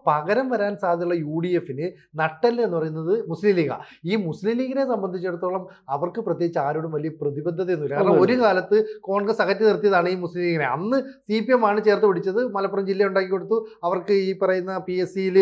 പകരം വരാൻ സാധ്യതയുള്ള UDFന് നട്ടെല്ല് എന്ന് പറയുന്നത് മുസ്ലിം ലീഗാണ്. ഈ മുസ്ലിം ലീഗിനെ സംബന്ധിച്ചിടത്തോളം അവർക്ക് പ്രത്യേകിച്ച് ആരോടും വലിയ പ്രതിബദ്ധതയൊന്നുമില്ല. കാരണം ഒരു കാലത്ത് കോൺഗ്രസ് അകറ്റി നിർത്തിയതാണ് ഈ മുസ്ലിം ലീഗിനെ. അന്ന് CPM ആണ് ചേർത്ത് പിടിച്ചത്. മലപ്പുറം ജില്ല ഉണ്ടാക്കി കൊടുത്തു, അവർക്ക് ഈ പറയുന്ന PSCയിൽ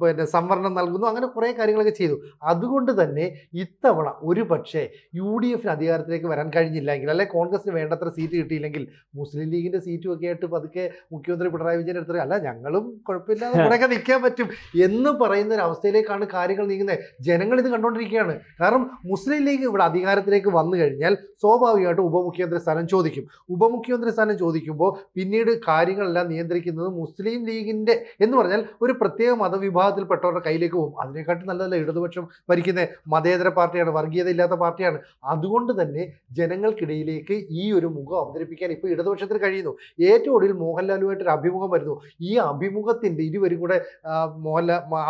പിന്നെ സംവരണം നൽകുന്നു, അങ്ങനെ കുറേ കാര്യങ്ങളൊക്കെ ചെയ്തു. അതുകൊണ്ട് തന്നെ ഇത്തവണ ഒരു പക്ഷേ UDFന് അധികാരത്തിലേക്ക് വരാൻ കഴിഞ്ഞില്ലെങ്കിൽ, അല്ലെ കോൺഗ്രസിന് വേണ്ടത്ര സീറ്റ് കിട്ടിയില്ലെങ്കിൽ മുസ്ലിം ലീഗിൻ്റെ സീറ്റും ഒക്കെ ആയിട്ട് പതുക്കെ മുഖ്യമന്ത്രി പിണറായി വിജയൻ എടുത്തത് അല്ല ഞങ്ങളും കുഴപ്പമില്ലാതെ കൂടെയൊക്കെ നിൽക്കാൻ പറ്റും എന്ന് പറയുന്ന ഒരു അവസ്ഥയിലേക്കാണ് കാര്യങ്ങൾ നീങ്ങുന്നത്. ജനങ്ങൾ ഇത് കണ്ടുകൊണ്ടിരിക്കുകയാണ്. കാരണം മുസ്ലിം ലീഗ് ഇവിടെ അധികാരത്തിലേക്ക് വന്നു കഴിഞ്ഞാൽ സ്വാഭാവികമായിട്ടും ഉപമുഖ്യമന്ത്രി സ്ഥാനം ചോദിക്കും. ഉപമുഖ്യമന്ത്രി സ്ഥാനം ചോദിക്കുമ്പോൾ പിന്നീട് കാര്യങ്ങളെല്ലാം നിയന്ത്രിക്കുന്നത് മുസ്ലിം ലീഗിൻ്റെ എന്ന് പറഞ്ഞാൽ ഒരു പ്രത്യേക മതവിഭാഗത്തിൽപ്പെട്ടവരുടെ കയ്യിലേക്ക് പോകും. അതിനെക്കാട്ടും നല്ലതല്ല ഇടതുപക്ഷം ഭരിക്കുന്ന മതേതര പാർട്ടിയാണ്, വർഗീയത ഇല്ലാത്ത പാർട്ടിയാണ്. അതുകൊണ്ട് തന്നെ ജനങ്ങൾക്കിടയിലേക്ക് ഈ ഒരു മുഖം അവതരിപ്പിക്കാൻ ഇപ്പോൾ ഇടതുപക്ഷത്തിന് കഴിയുന്നു. ഏറ്റവും ഒടുവിൽ മോഹൻലാലുമായിട്ടൊരു അഭിമുഖം വരുന്നു. ഈ അഭിമുഖത്തിൻ്റെ ഇരുവരും കൂടെ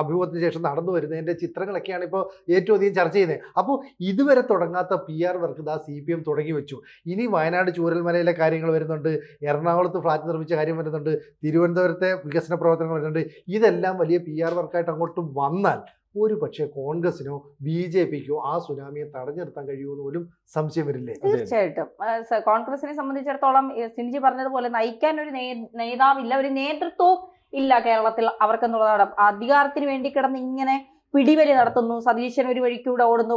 അഭിമുഖത്തിന് ശേഷം നടന്നു വരുന്നതിൻ്റെ ചിത്രങ്ങളൊക്കെയാണ് ഇപ്പോൾ ഏറ്റവും അധികം ചർച്ച ചെയ്യുന്നത്. അപ്പോൾ ഇതുവരെ തുടങ്ങാത്ത PR വർക്ക് ഇതാ CPM തുടങ്ങി വെച്ചു. ഇനി വയനാട് ചൂരൽമലയിലെ കാര്യങ്ങൾ വരുന്നുണ്ട്, എറണാകുളത്ത് ഫ്ലാറ്റ് നിർമ്മിച്ച കാര്യം വരുന്നുണ്ട്, തിരുവനന്തപുരത്തെ വികസന പ്രവർത്തനങ്ങൾ വരുന്നുണ്ട്. ഇതെല്ലാം വലിയ PR വർക്കായിട്ട് അങ്ങോട്ട് വന്നാൽ ഒരു പക്ഷേ കോൺഗ്രസിനോ BJPക്കോ ആ സുനാമിയെ തടഞ്ഞു നിർത്താൻ കഴിയുമെന്ന് പോലും സംശയം വരില്ലേ? തീർച്ചയായിട്ടും കോൺഗ്രസിനെ സംബന്ധിച്ചിടത്തോളം സിനിജി പറഞ്ഞതുപോലെ നയിക്കാൻ ഒരു നേതാവില്ല, ഒരു നേതൃത്വവും ഇല്ല കേരളത്തിൽ അവർക്കെന്നുള്ളതാണ്. അധികാരത്തിന് വേണ്ടി കിടന്ന് ഇങ്ങനെ പിടിവലി നടത്തുന്നു. സതീശൻ ഒരു വഴിക്കൂടെ ഓടുന്നു,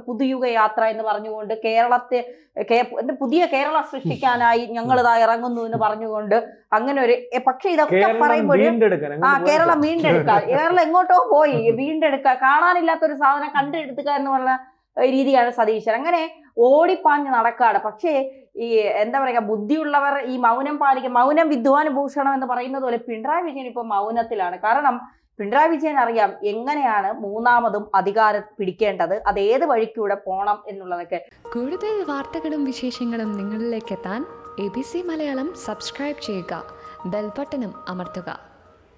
പുതുയുഗ യാത്ര എന്ന് പറഞ്ഞുകൊണ്ട് കേരളത്തെ പുതിയ കേരളം സൃഷ്ടിക്കാനായി ഞങ്ങളിതാ ഇറങ്ങുന്നു എന്ന് പറഞ്ഞുകൊണ്ട് അങ്ങനെ ഒരു പക്ഷെ ഇതൊക്കെ പറയുമ്പോൾ കേരളം വീണ്ടെടുക്കുക, കേരളം എങ്ങോട്ടോ പോയി വീണ്ടെടുക്കുക, കാണാനില്ലാത്തൊരു സാധനം കണ്ടെടുക്കുക എന്ന് പറഞ്ഞ രീതിയാണ് സതീശൻ. അങ്ങനെ ഓടിപ്പാഞ്ഞ് നടക്കാണ്. പക്ഷേ ഈ എന്താ പറയുക, ബുദ്ധിയുള്ളവർ ഈ മൗനം പാലിക്കും. മൗനം വിദ്വാനുഭൂഷണം എന്ന് പറയുന്നത് പോലെ പിണറായി വിജയൻ ഇപ്പോൾ മൗനത്തിലാണ്. കാരണം പിണറായി വിജയൻ അറിയാം എങ്ങനെയാണ് മൂന്നാമതും അധികാരം പിടിക്കേണ്ടത്, അത് ഏത് വഴിക്കൂടെ പോകണം എന്നുള്ളതൊക്കെ. കൂടുതൽ വാർത്തകളും വിശേഷങ്ങളും നിങ്ങളിലേക്ക് എത്താൻ ABC മലയാളം സബ്സ്ക്രൈബ് ചെയ്യുക, ബെൽബട്ടനും അമർത്തുക.